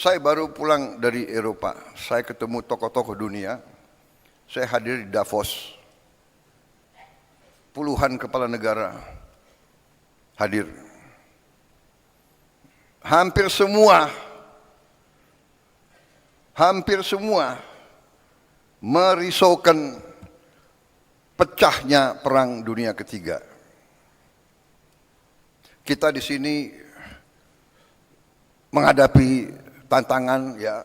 Saya baru pulang dari Eropa, saya ketemu tokoh-tokoh dunia, saya hadir di Davos. Puluhan kepala negara hadir. Hampir semua merisaukan pecahnya Perang Dunia Ketiga. Kita di sini menghadapi tantangan, ya,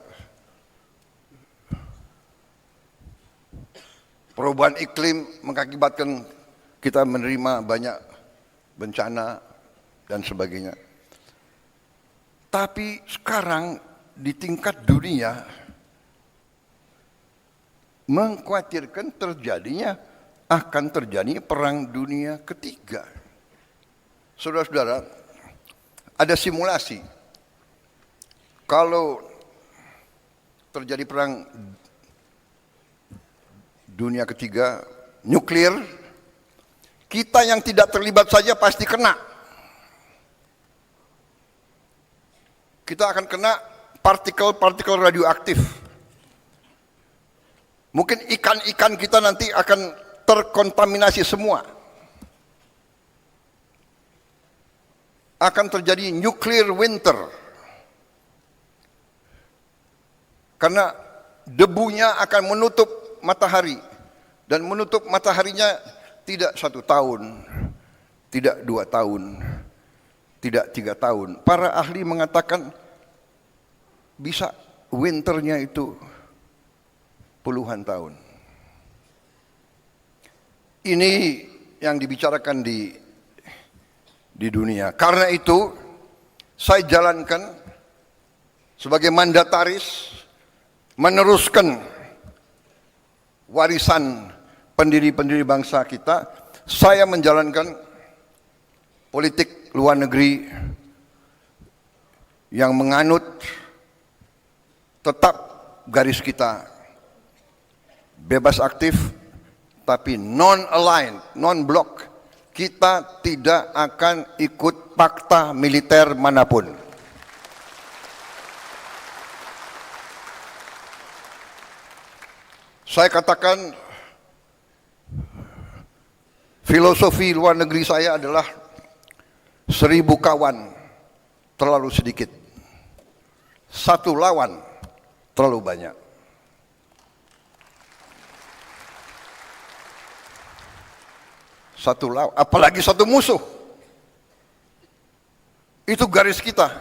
perubahan iklim mengakibatkan kita menerima banyak bencana dan sebagainya. Tapi sekarang di tingkat dunia mengkhawatirkan akan terjadi Perang Dunia Ketiga. Saudara-saudara, ada simulasi. Kalau terjadi Perang Dunia Ketiga, nuklir, kita yang tidak terlibat saja pasti kena. Kita akan kena partikel-partikel radioaktif. Mungkin ikan-ikan kita nanti akan terkontaminasi semua. Akan terjadi nuclear winter. Karena debunya akan menutup matahari. Dan menutup mataharinya tidak 1 tahun, tidak 2 tahun, tidak 3 tahun. Para ahli mengatakan bisa winternya itu puluhan tahun. Ini yang dibicarakan di dunia. Karena itu saya jalankan sebagai mandataris meneruskan warisan pendiri-pendiri bangsa kita. Saya menjalankan politik luar negeri yang menganut tetap garis kita bebas aktif tapi non-aligned, non-block. Kita tidak akan ikut fakta militer manapun. Saya katakan filosofi luar negeri saya adalah 1000 kawan terlalu sedikit, 1 lawan terlalu banyak. Satu lawan, apalagi 1 musuh. Itu garis kita.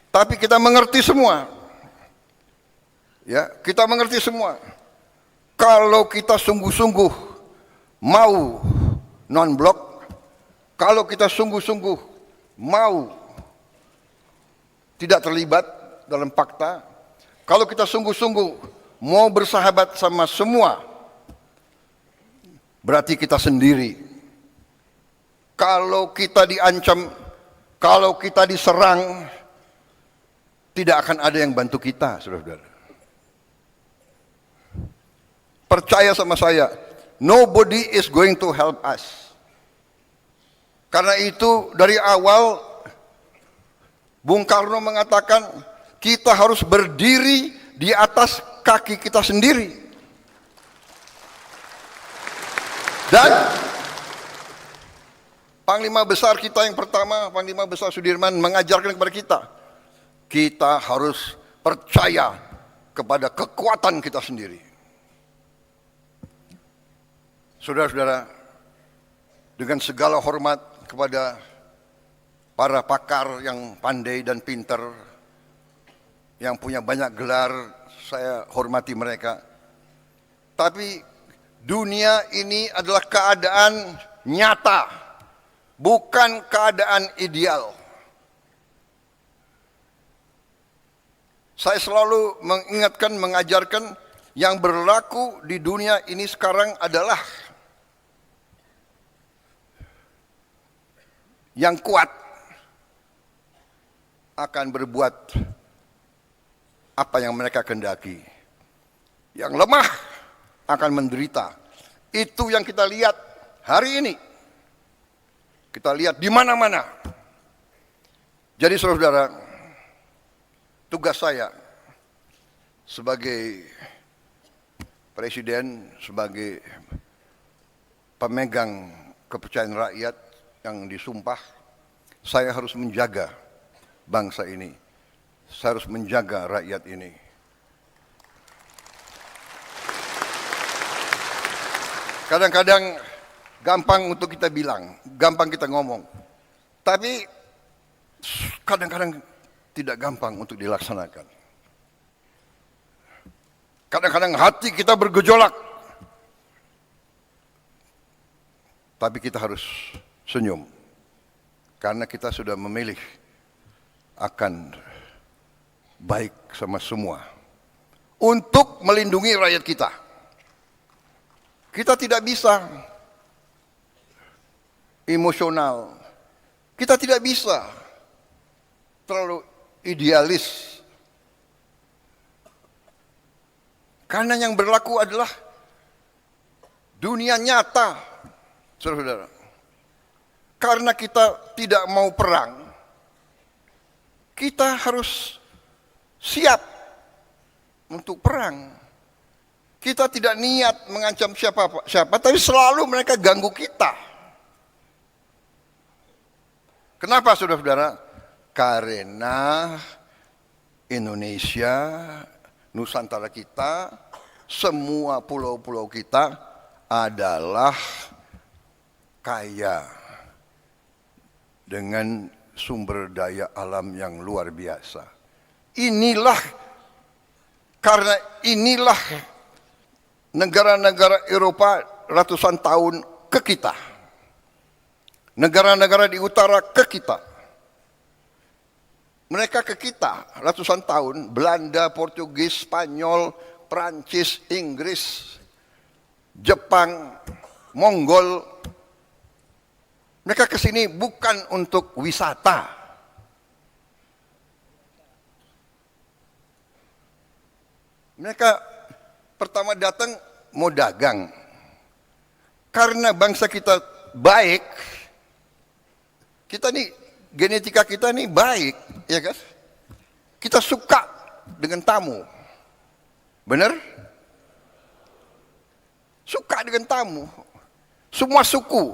Tapi kita mengerti semua. Ya, kita mengerti semua. Kalau kita sungguh-sungguh mau non-blok, kalau kita sungguh-sungguh mau tidak terlibat dalam fakta, kalau kita sungguh-sungguh mau bersahabat sama semua, berarti kita sendiri. Kalau kita diancam, kalau kita diserang, tidak akan ada yang bantu kita, saudara-saudara. Percaya sama saya, nobody is going to help us. Karena itu dari awal Bung Karno mengatakan kita harus berdiri di atas kaki kita sendiri. Dan Panglima Besar kita yang pertama, Panglima Besar Sudirman mengajarkan kepada kita, kita harus percaya kepada kekuatan kita sendiri. Saudara-saudara, dengan segala hormat kepada para pakar yang pandai dan pintar, yang punya banyak gelar, saya hormati mereka. Tapi dunia ini adalah keadaan nyata, bukan keadaan ideal. Saya selalu mengingatkan, mengajarkan, yang berlaku di dunia ini sekarang adalah yang kuat akan berbuat apa yang mereka kehendaki. Yang lemah akan menderita. Itu yang kita lihat hari ini. Kita lihat di mana-mana. Jadi saudara-saudara, tugas tugas saya sebagai presiden, sebagai pemegang kepercayaan rakyat yang disumpah, saya harus menjaga bangsa ini. Saya harus menjaga rakyat ini. Kadang-kadang gampang untuk kita bilang, gampang kita ngomong. Tapi kadang-kadang tidak gampang untuk dilaksanakan. Kadang-kadang hati kita bergejolak. Tapi kita harus senyum. Karena kita sudah memilih akan baik sama semua. Untuk melindungi rakyat kita. Kita tidak bisa emosional. Kita tidak bisa terlalu idealis. Karena yang berlaku adalah dunia nyata, saudara-saudara. Karena kita tidak mau perang, kita harus siap untuk perang. Kita tidak niat mengancam siapa, tapi selalu mereka ganggu kita. Kenapa, saudara-saudara? Karena Indonesia, Nusantara kita, semua pulau-pulau kita adalah kaya dengan sumber daya alam yang luar biasa. Karena inilah negara-negara Eropa ratusan tahun ke kita. Negara-negara di utara ke kita. Mereka ke kita ratusan tahun. Belanda, Portugis, Spanyol, Prancis, Inggris, Jepang, Mongol. Mereka ke sini bukan untuk wisata. Mereka pertama datang mau dagang. Karena bangsa kita baik, kita nih, genetika kita nih baik, ya kan? Kita suka dengan tamu. Benar? Suka dengan tamu. Semua suku,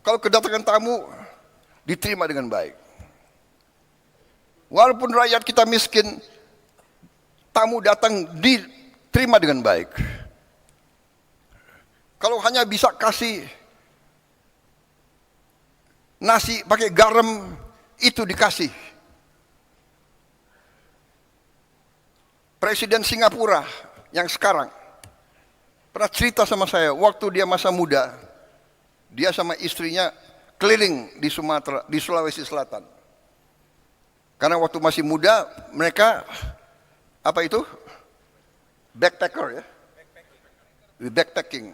kalau kedatangan tamu, diterima dengan baik. Walaupun rakyat kita miskin, tamu datang diterima dengan baik. Kalau hanya bisa kasih nasi pakai garam, itu dikasih. Presiden Singapura yang sekarang pernah cerita sama saya, waktu dia masa muda, dia sama istrinya keliling di Sumatera, di Sulawesi Selatan. Karena waktu masih muda, mereka apa itu? Backpacker ya. Backpacking.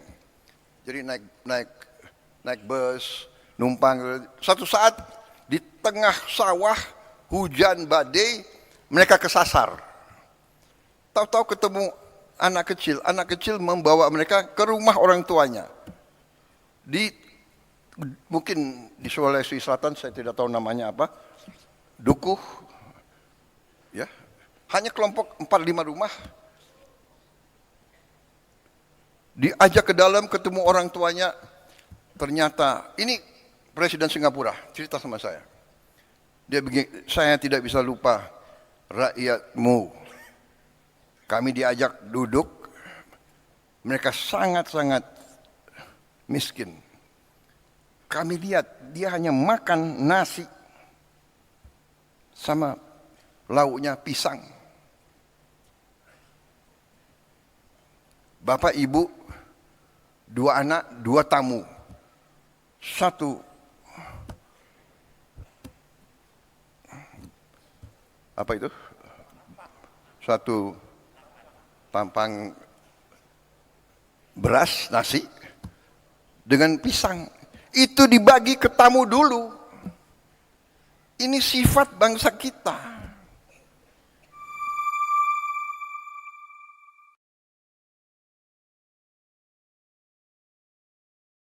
Jadi naik bus, numpang. Satu saat di tengah sawah, hujan badai, mereka kesasar. Tahu-tahu ketemu anak kecil membawa mereka ke rumah orang tuanya. Mungkin di Sulawesi Selatan, saya tidak tahu namanya apa, dukuh, ya, hanya kelompok 4-5 rumah. Diajak ke dalam, ketemu orang tuanya, ternyata ini Presiden Singapura cerita sama saya. Dia begini, saya tidak bisa lupa rakyatmu. Kami diajak duduk, mereka sangat-sangat miskin. Kami lihat dia hanya makan nasi sama lauknya pisang. Bapak, ibu, 2 anak, 2 tamu. Satu apa itu? Satu tampang beras, nasi dengan pisang. Itu dibagi ke tamu dulu. Ini sifat bangsa kita.